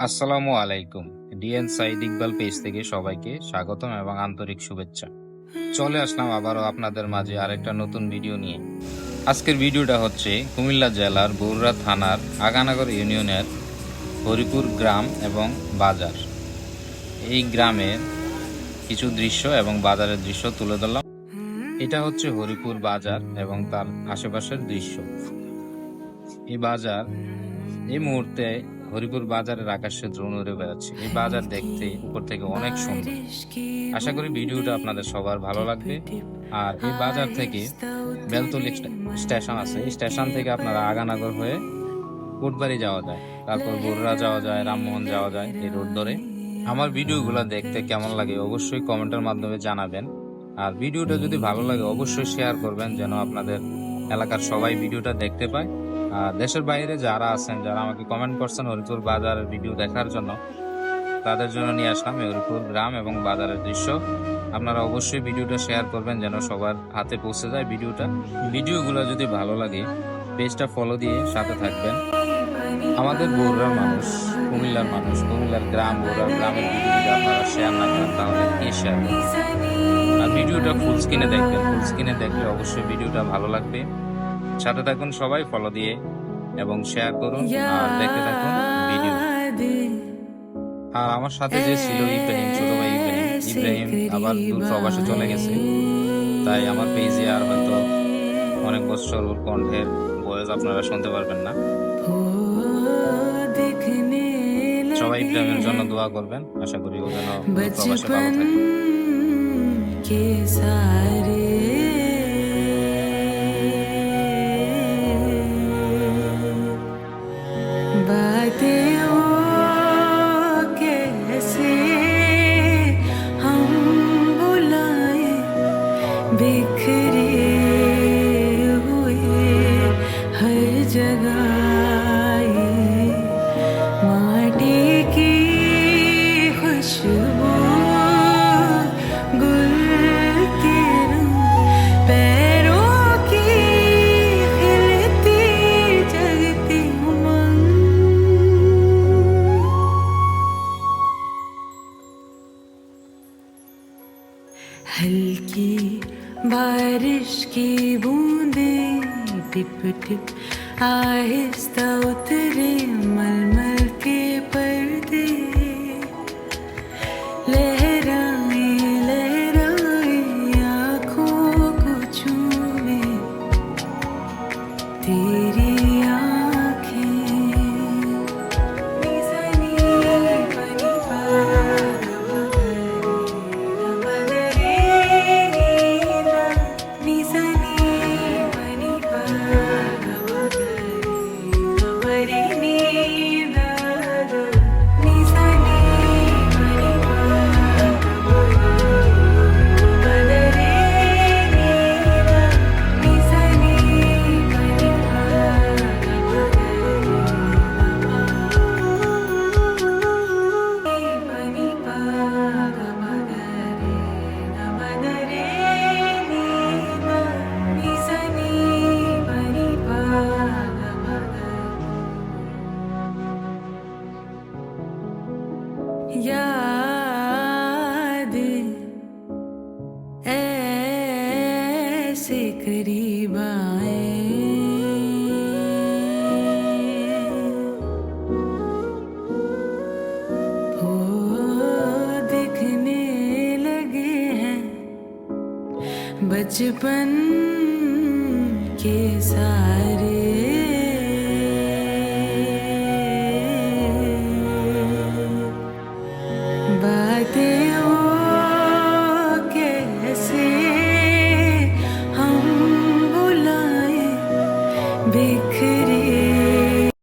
আসসালামু আলাইকুম। DNA Saeed Iqbal page থেকে সবাইকে স্বাগতম এবং আন্তরিক শুভেচ্ছা। চলে আসলাম আবারও আপনাদের মাঝে আরেকটা নতুন ভিডিও নিয়ে। আজকের ভিডিওটা হচ্ছে কুমিল্লা জেলার বগুড়া থানার আগানগর ইউনিয়নের হরিপুর গ্রাম এবং বাজার। এই গ্রামের কিছু দৃশ্য এবং বাজারের দৃশ্য তুলে ধরলাম। এটা হচ্ছে হরিপুর বাজার এবং তার আশেপাশের দৃশ্য। এই বাজার এই মুহূর্তে হরিপুর বাজারের আকাশে দ্রোণ উড়ে বেড়াচ্ছে। এই বাজার দেখতে উপর থেকে অনেক সুন্দর। আশা করি ভিডিওটা আপনাদের সবার ভালো লাগবে। আর এই বাজার থেকে বেলতলি স্টেশন আছে, এই স্টেশন থেকে আপনারা আগানগর হয়ে কোটবাড়ি যাওয়া যায়, তারপর বরুড়া যাওয়া যায়, রামমোহন যাওয়া যায় এই রোড ধরে। আমার ভিডিওগুলো দেখতে কেমন লাগে অবশ্যই কমেন্টের মাধ্যমে জানাবেন। আর ভিডিওটা যদি ভালো লাগে অবশ্যই শেয়ার করবেন, যেন আপনাদের এলাকার সবাই ভিডিওটা দেখতে পায়। দেশের বাইরে যারা আছেন, যারা আমাকে কমেন্ট করছেন হরিপুর বাজারের ভিডিও দেখার জন্য, তাদের জন্য নিয়ে আসলাম হরিপুর গ্রাম এবং বাজারের দৃশ্য। আপনারা অবশ্যই ভিডিওটা শেয়ার করবেন, যেন সবার হাতে পৌঁছে যায় ভিডিওগুলো যদি ভালো লাগে পেজটা ফলো দিয়ে সাথে থাকবেন। আমাদের বগুড়ার মানুষ, কুমিল্লার মানুষ, কুমিল্লার গ্রাম, বগুড়ার গ্রামের ভিডিও যদি আপনারা শেয়ার না করেন তাহলে কে শেয়ার করবেন? আর ভিডিওটা ফুল স্ক্রিনে দেখবেন, ফুল স্ক্রিনে দেখলে অবশ্যই ভিডিওটা ভালো লাগবে। সাথে থাকুন সবাই, ফলো দিয়ে এবং শেয়ার করুন আর দেখতে থাকুন ভিডিও। আর আমার সাথে যে ছিল ইব্রাহিম, ছোট ভাই ইব্রাহিম আবার দূর প্রবাসে চলে গেছে, তাই আমার পেজে আর হয়তো অনেক বছর ওর কণ্ঠের ভয়েস আপনারা শুনতে পারবেন না। সবাই ইব্রাহিমের জন্য দোয়া করবেন, আশা করি ও যেন প্রবাসে ভালো থাকে। बिखरे हुए हर जगह माटी की खुशबू, गुल के रंग, पैरों की खिलती जगती उमंग। हल्की बारिश की बूंदें टिप टिप आहिस्ता उतरे मलमल के पर्दे, लहराए लहराए आँखों को छूए तेरी याद ऐसे करीब आए, हो दिखने लगे हैं बचपन के सारे